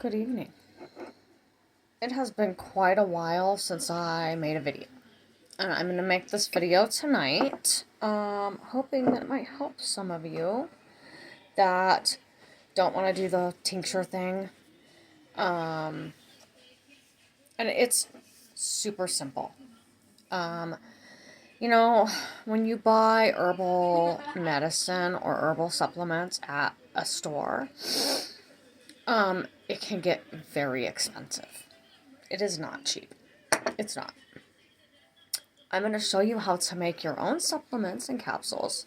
Good evening. It has been quite a while since I made a video. And I'm going to make this video tonight, hoping that it might help some of you that don't want to do the tincture thing. And it's super simple. You know, when you buy herbal medicine or herbal supplements at a store, it can get very expensive. It is not cheap. It's not. I'm going to show you how to make your own supplements and capsules.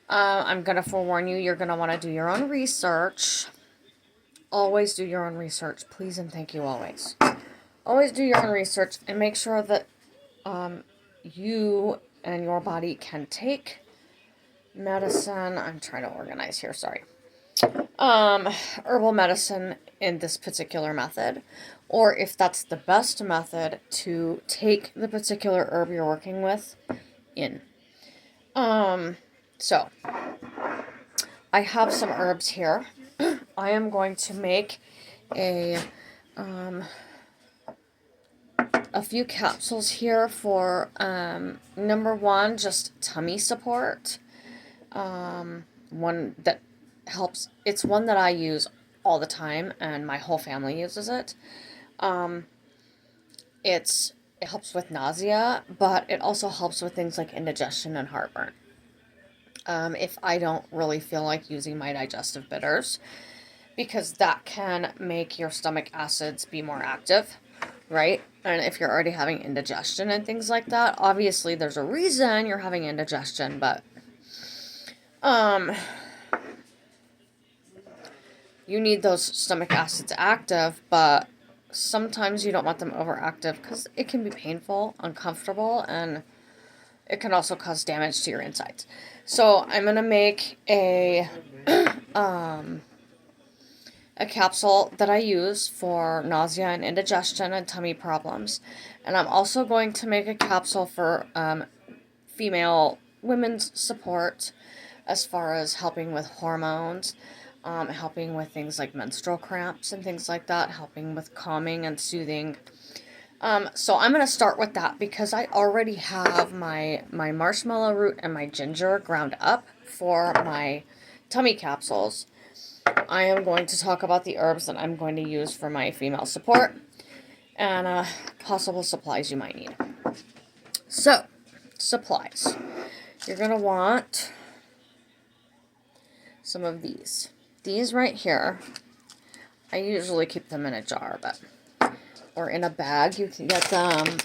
I'm going to forewarn you, you're going to want to do your own research. Always do your own research. Please and thank you always. Always do your own research and make sure that you and your body can take medicine. I'm trying to organize here, sorry. Herbal medicine in this particular method, or if that's the best method to take the particular herb you're working with in. So I have some herbs here. I am going to make a few capsules here for number one, just tummy support. One that helps. It's one that I use all the time, and my whole family uses it. It helps with nausea, but it also helps with things like indigestion and heartburn. If I don't really feel like using my digestive bitters, because that can make your stomach acids be more active, right? And if you're already having indigestion and things like that, obviously there's a reason you're having indigestion, but you need those stomach acids active, but sometimes you don't want them overactive because it can be painful, uncomfortable, and it can also cause damage to your insides. So I'm going to make a capsule that I use for nausea and indigestion and tummy problems. And I'm also going to make a capsule for women's support as far as helping with hormones, helping with things like menstrual cramps and things like that, helping with calming and soothing. So I'm going to start with that because I already have my marshmallow root and my ginger ground up for my tummy capsules. I am going to talk about the herbs that I'm going to use for my female support and possible supplies you might need. So, supplies. You're going to want some of these. These right here, I usually keep them in a jar, or in a bag. You can get them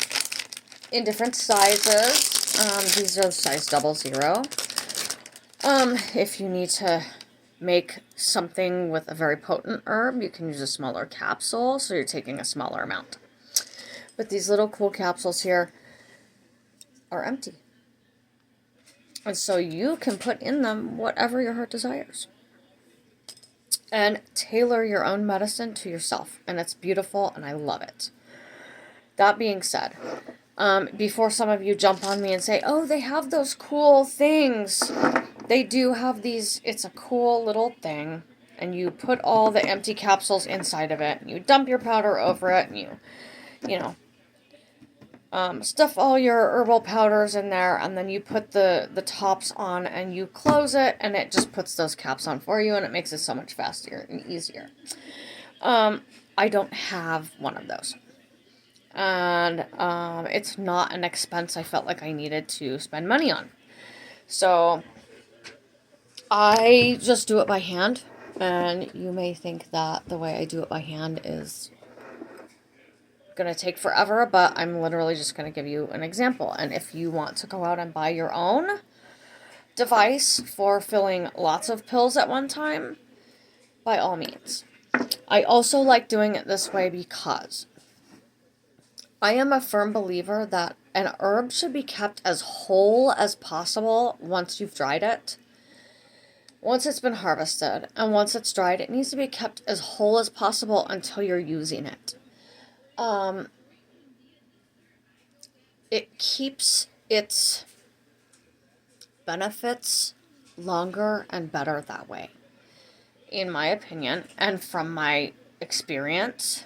in different sizes. These are size 00. If you need to make something with a very potent herb, you can use a smaller capsule, so you're taking a smaller amount. But these little cool capsules here are empty. And so you can put in them whatever your heart desires. And tailor your own medicine to yourself. And it's beautiful, and I love it. That being said, before some of you jump on me and say, oh, they have those cool things. They do have these. It's a cool little thing. And you put all the empty capsules inside of it. And you dump your powder over it. And you know, stuff all your herbal powders in there, and then you put the tops on and you close it, and it just puts those caps on for you, and it makes it so much faster and easier. I don't have one of those, and it's not an expense I felt like I needed to spend money on, so I just do it by hand. And you may think that the way I do it by hand is going to take forever, but I'm literally just going to give you an example. And if you want to go out and buy your own device for filling lots of pills at one time, by all means. I also like doing it this way because I am a firm believer that an herb should be kept as whole as possible once you've dried it. Once it's been harvested and once it's dried, it needs to be kept as whole as possible until you're using it. It keeps its benefits longer and better that way, in my opinion, and from my experience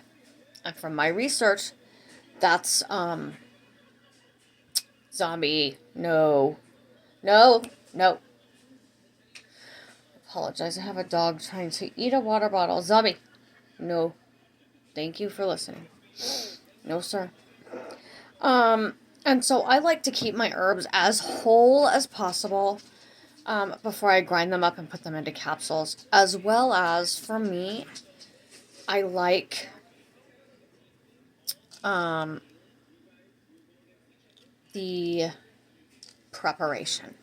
and from my research, that's zombie. No. No. No. Apologize. I have a dog trying to eat a water bottle. Zombie. No. Thank you for listening. No, sir. And so I like to keep my herbs as whole as possible before I grind them up and put them into capsules. As well as, for me, I like the preparation.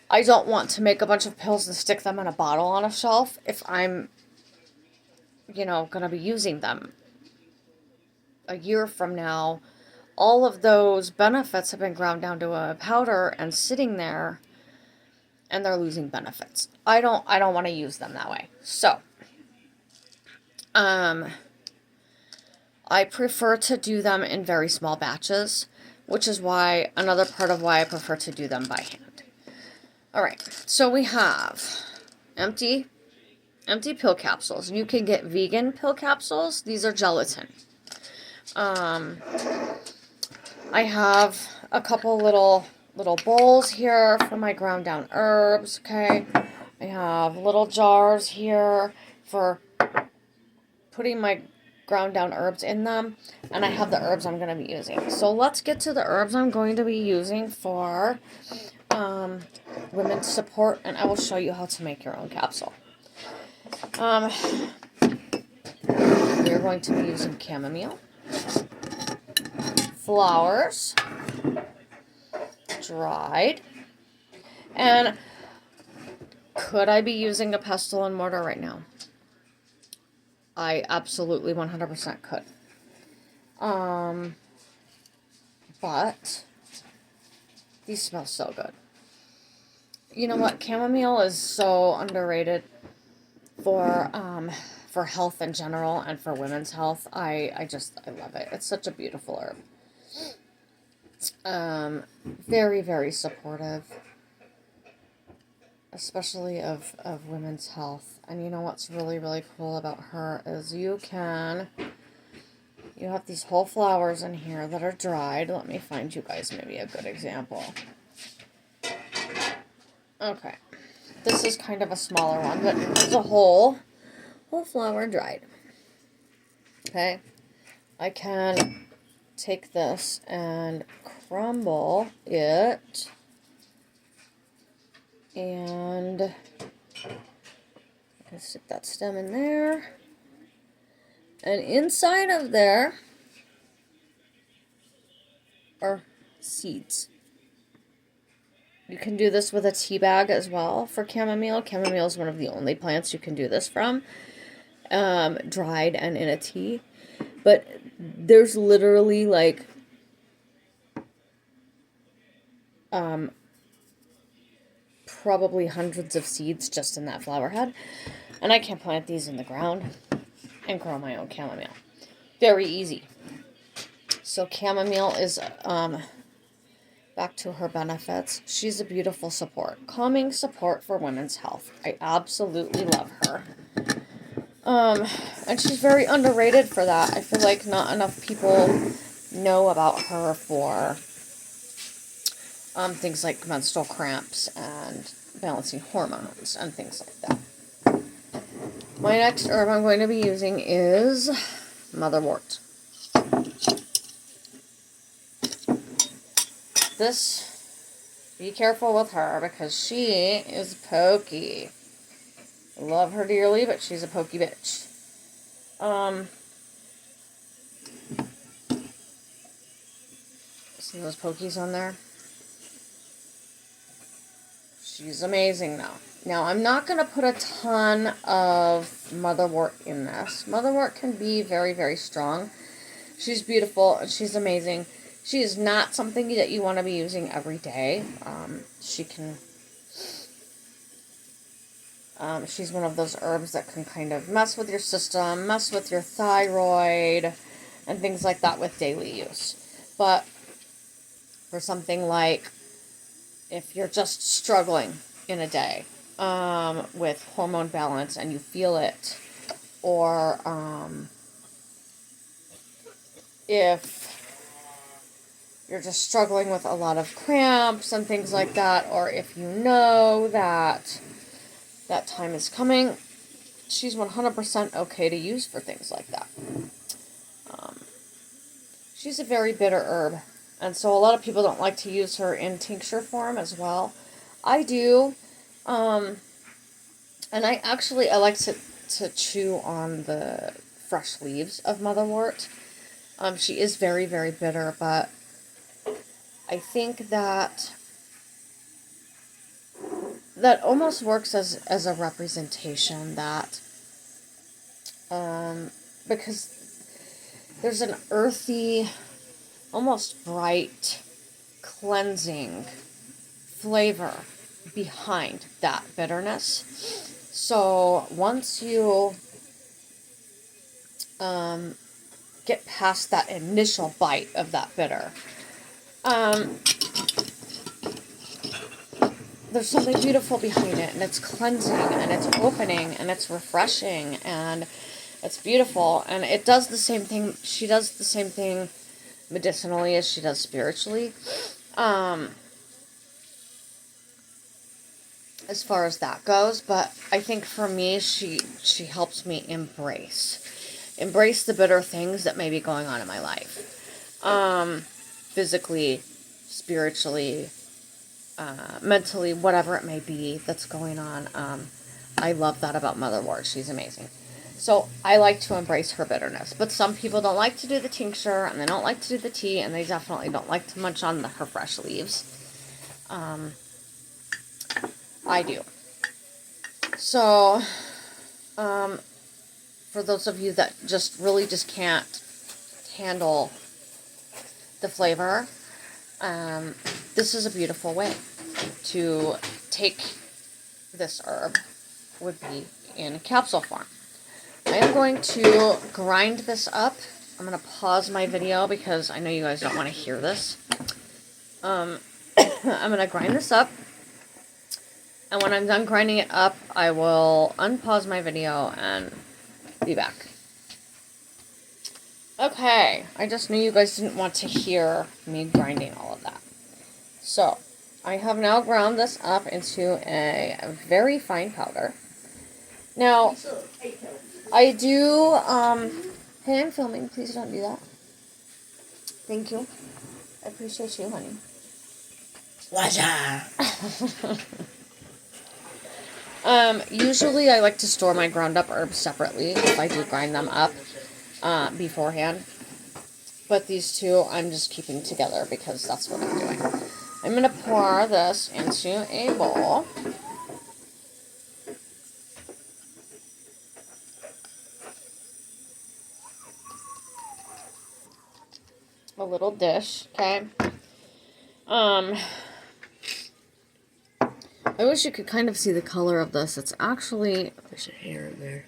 I don't want to make a bunch of pills and stick them in a bottle on a shelf if I'm, going to be using them a year from now. All of those benefits have been ground down to a powder and sitting there, and they're losing benefits. I don't want to use them that way. So, I prefer to do them in very small batches, which is another part of why I prefer to do them by hand. All right, so we have empty pill capsules. You can get vegan pill capsules. These are gelatin. I have a couple little bowls here for my ground down herbs, okay? I have little jars here for putting my ground down herbs in them, and I have the herbs I'm going to be using. So let's get to the herbs I'm going to be using for women's support, and I will show you how to make your own capsule. We're going to be using chamomile, flowers, dried, and could I be using a pestle and mortar right now? I absolutely 100% could. But these smell so good. You know what? Chamomile is so underrated for health in general and for women's health. I love it. It's such a beautiful herb. Very, very supportive, especially of women's health. And you know what's really, really cool about her is you have these whole flowers in here that are dried. Let me find you guys maybe a good example. Okay. This is kind of a smaller one, but it's a whole flower dried. Okay. I can take this and crumble it, and I can stick that stem in there, and inside of there are seeds. You can do this with a tea bag as well for chamomile. Chamomile is one of the only plants you can do this from, dried and in a tea. But there's literally like probably hundreds of seeds just in that flower head. And I can plant these in the ground and grow my own chamomile. Very easy. So chamomile is, back to her benefits. She's a beautiful support. Calming support for women's health. I absolutely love her. And she's very underrated for that. I feel like not enough people know about her for things like menstrual cramps and balancing hormones and things like that. My next herb I'm going to be using is motherwort. This, be careful with her because she is pokey. I love her dearly, but she's a pokey bitch. See those pokies on there? She's amazing though. Now, I'm not going to put a ton of motherwort in this. Motherwort can be very, very strong. She's beautiful and she's amazing. She is not something that you want to be using every day. She's one of those herbs that can kind of mess with your system, mess with your thyroid, and things like that with daily use. But for something like if you're just struggling in a day with hormone balance and you feel it, or if you're just struggling with a lot of cramps and things like that, or if you know that that time is coming, she's 100% okay to use for things like that. She's a very bitter herb, and so a lot of people don't like to use her in tincture form as well. I do, and I like to chew on the fresh leaves of motherwort. She is very, very bitter, but I think that almost works as a representation that, because there's an earthy, almost bright, cleansing flavor behind that bitterness. So once you get past that initial bite of that bitter, there's something beautiful behind it, and it's cleansing, and it's opening, and it's refreshing, and it's beautiful, and it does the same thing. She does the same thing medicinally as she does spiritually. As far as that goes, but I think for me, she helps me embrace the bitter things that may be going on in my life, physically, spiritually, mentally, whatever it may be that's going on. I love that about motherwort. She's amazing. So I like to embrace her bitterness, but some people don't like to do the tincture, and they don't like to do the tea, and they definitely don't like to munch on her fresh leaves. I do. So, for those of you that really can't handle the flavor, this is a beautiful way to take this herb, would be in capsule form. I am going to grind this up. I'm going to pause my video because I know you guys don't want to hear this. I'm going to grind this up. And when I'm done grinding it up, I will unpause my video and be back. Okay, I just knew you guys didn't want to hear me grinding all of that. So, I have now ground this up into a very fine powder. Now, I do, hey, I'm filming, please don't do that. Thank you. I appreciate you, honey. Usually I like to store my ground up herbs separately if I do grind them up beforehand. But these two I'm just keeping together because that's what I'm doing. I'm going to pour this into a bowl. A little dish, okay? I wish you could kind of see the color of this. It's actually... There's a hair in there.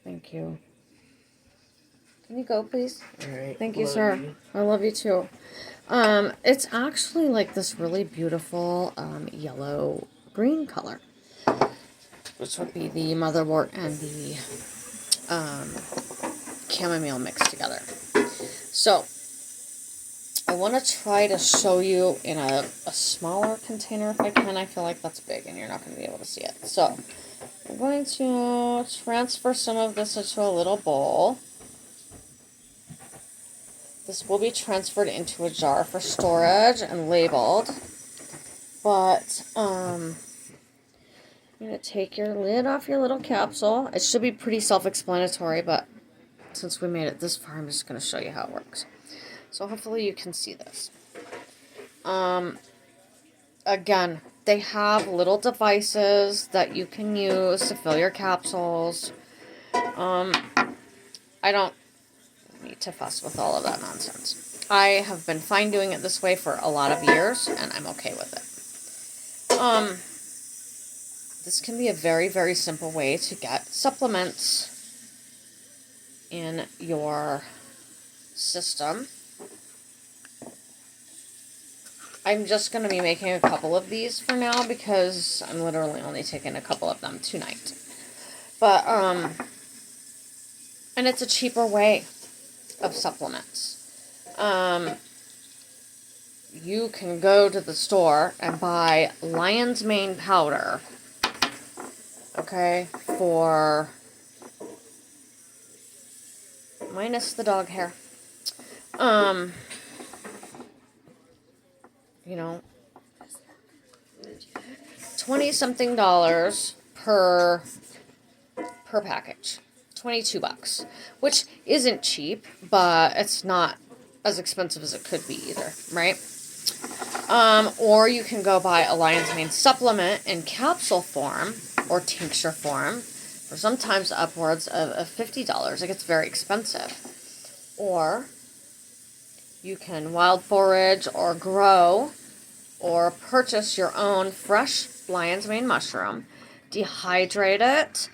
Thank you. Can you go, please? Alright. Thank you, sir. I love you, too. It's actually like this really beautiful yellow-green color. Which would be the motherwort and the chamomile mixed together. So, I want to try to show you in a smaller container if I can. I feel like that's big and you're not going to be able to see it. So, I'm going to transfer some of this into a little bowl. This will be transferred into a jar for storage and labeled. But, I'm going to take your lid off your little capsule. It should be pretty self-explanatory, but since we made it this far, I'm just going to show you how it works. So hopefully you can see this. Again, they have little devices that you can use to fill your capsules. I don't need to fuss with all of that nonsense. I have been fine doing it this way for a lot of years, and I'm okay with it. This can be a very, very simple way to get supplements in your system. I'm just going to be making a couple of these for now because I'm literally only taking a couple of them tonight. But, And it's a cheaper way of supplements. You can go to the store and buy lion's mane powder, okay, for minus the dog hair. You know, $20-something per package. $22, which isn't cheap, but it's not as expensive as it could be either, right? Or you can go buy a lion's mane supplement in capsule form or tincture form for sometimes upwards of $50. It gets very expensive. Or you can wild forage or grow or purchase your own fresh lion's mane mushroom, dehydrate it.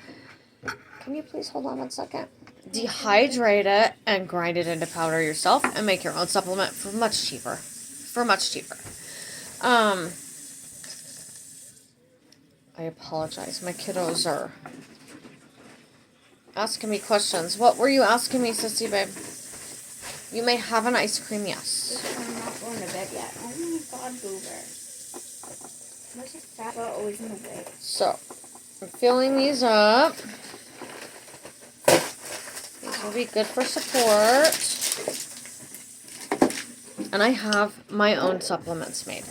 Can you please hold on 1 second? Dehydrate it and grind it into powder yourself and make your own supplement for much cheaper. I apologize. My kiddos are asking me questions. What were you asking me, sissy babe? You may have an ice cream, yes. I'm not going to bed yet. Oh my god, Goober. Why is this fat girl always in the way? So, I'm filling these up. These will be good for support. And I have my own supplements made.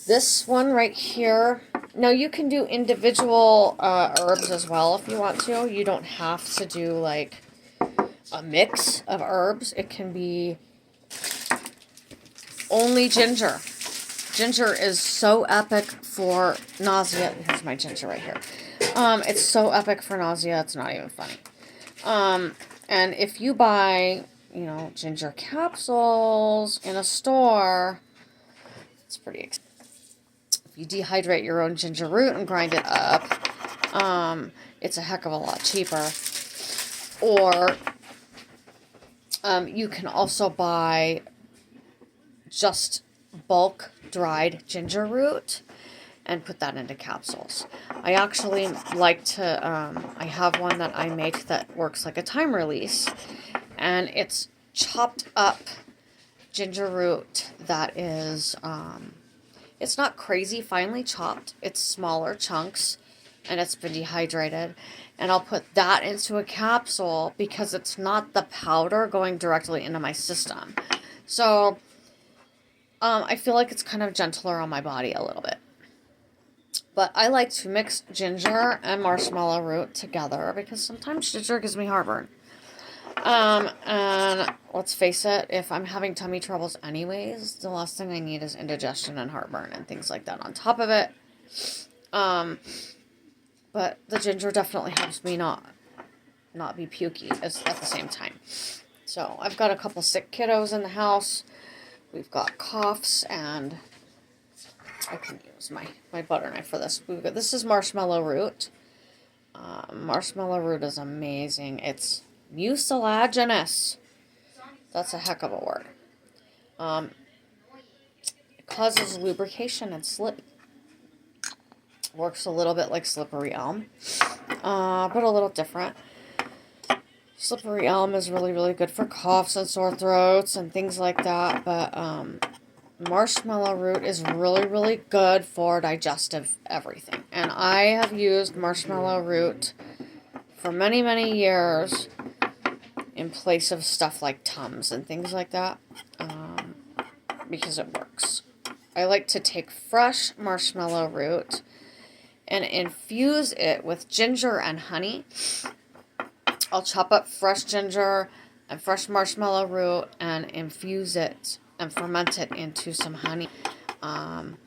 This one right here. Now, you can do individual herbs as well if you want to. You don't have to do like a mix of herbs. It can be only ginger. Ginger is so epic for nausea. Here's my ginger right here. It's so epic for nausea, it's not even funny. And if you buy, you know, ginger capsules in a store, it's pretty expensive. If you dehydrate your own ginger root and grind it up, it's a heck of a lot cheaper. Or you can also buy just bulk dried ginger root and put that into capsules. I actually like to, I have one that I make that works like a time release, and it's chopped up ginger root that is, it's not crazy finely chopped, it's smaller chunks, and it's been dehydrated, and I'll put that into a capsule because it's not the powder going directly into my system. So, I feel like it's kind of gentler on my body a little bit. But I like to mix ginger and marshmallow root together because sometimes ginger gives me heartburn. And let's face it, if I'm having tummy troubles anyways, the last thing I need is indigestion and heartburn and things like that on top of it. But the ginger definitely helps me not be pukey at the same time. So I've got a couple sick kiddos in the house. We've got coughs, and I can use my butter knife for this. This is marshmallow root. Marshmallow root is amazing. It's mucilaginous. That's a heck of a word. It causes lubrication and slip. Works a little bit like slippery elm, but a little different. Slippery elm is really, really good for coughs and sore throats and things like that, but marshmallow root is really, really good for digestive everything. And I have used marshmallow root for many, many years in place of stuff like Tums and things like that, because it works. I like to take fresh marshmallow root and infuse it with ginger and honey. I'll chop up fresh ginger and fresh marshmallow root and infuse it and ferment it into some honey, and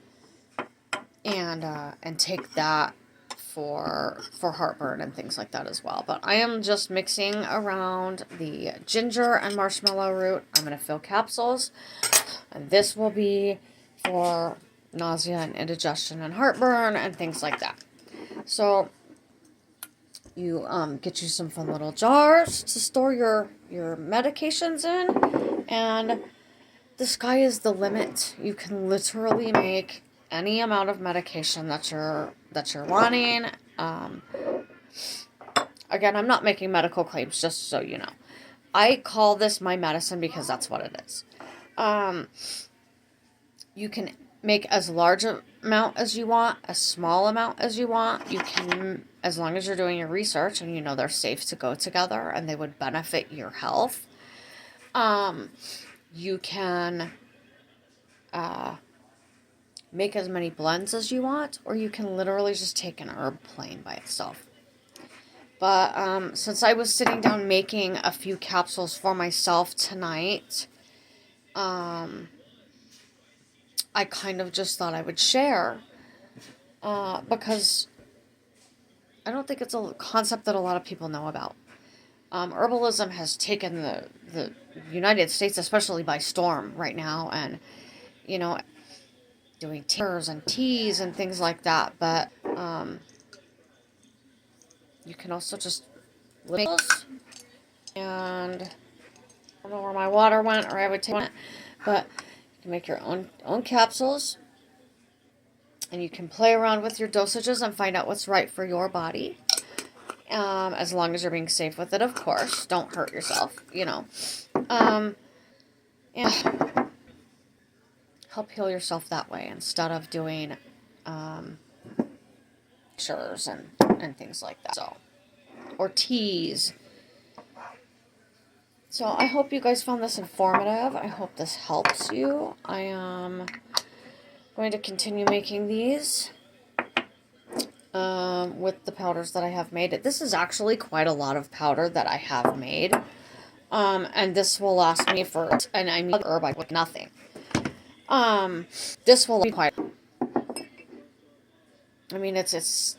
take that for heartburn and things like that as well. But I am just mixing around the ginger and marshmallow root. I'm going to fill capsules, and this will be for nausea and indigestion and heartburn and things like that. So you get you some fun little jars to store your medications in, and the sky is the limit. You can literally make any amount of medication that you're wanting. again, I'm not making medical claims, just so you know. I call this my medicine because that's what it is. You can make as large amount as you want, as small amount as you want. You can, as long as you're doing your research and you know they're safe to go together and they would benefit your health. You can make as many blends as you want, or you can literally just take an herb plain by itself. But since I was sitting down making a few capsules for myself tonight, I kind of just thought I would share, because I don't think it's a concept that a lot of people know about. Herbalism has taken the United States especially by storm right now, and, you know, doing tinctures and teas and things like that, but you can also just live and I don't know where my water went, or I would take it, but you can make your own capsules, and you can play around with your dosages and find out what's right for your body. As long as you're being safe with it, of course. Don't hurt yourself, you know. And help heal yourself that way instead of doing tinctures and things like that. So, or teas. So I hope you guys found this informative. I hope this helps you. I am going to continue making these with the powders that I have made. This is actually quite a lot of powder that I have made. And this will last me for, and I mean herb with nothing. This will be quite, I mean, it's,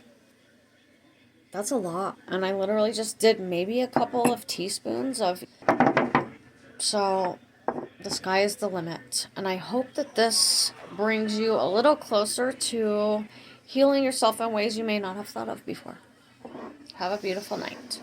that's a lot. And I literally just did maybe a couple of teaspoons of, so the sky is the limit. And I hope that this brings you a little closer to healing yourself in ways you may not have thought of before. Have a beautiful night.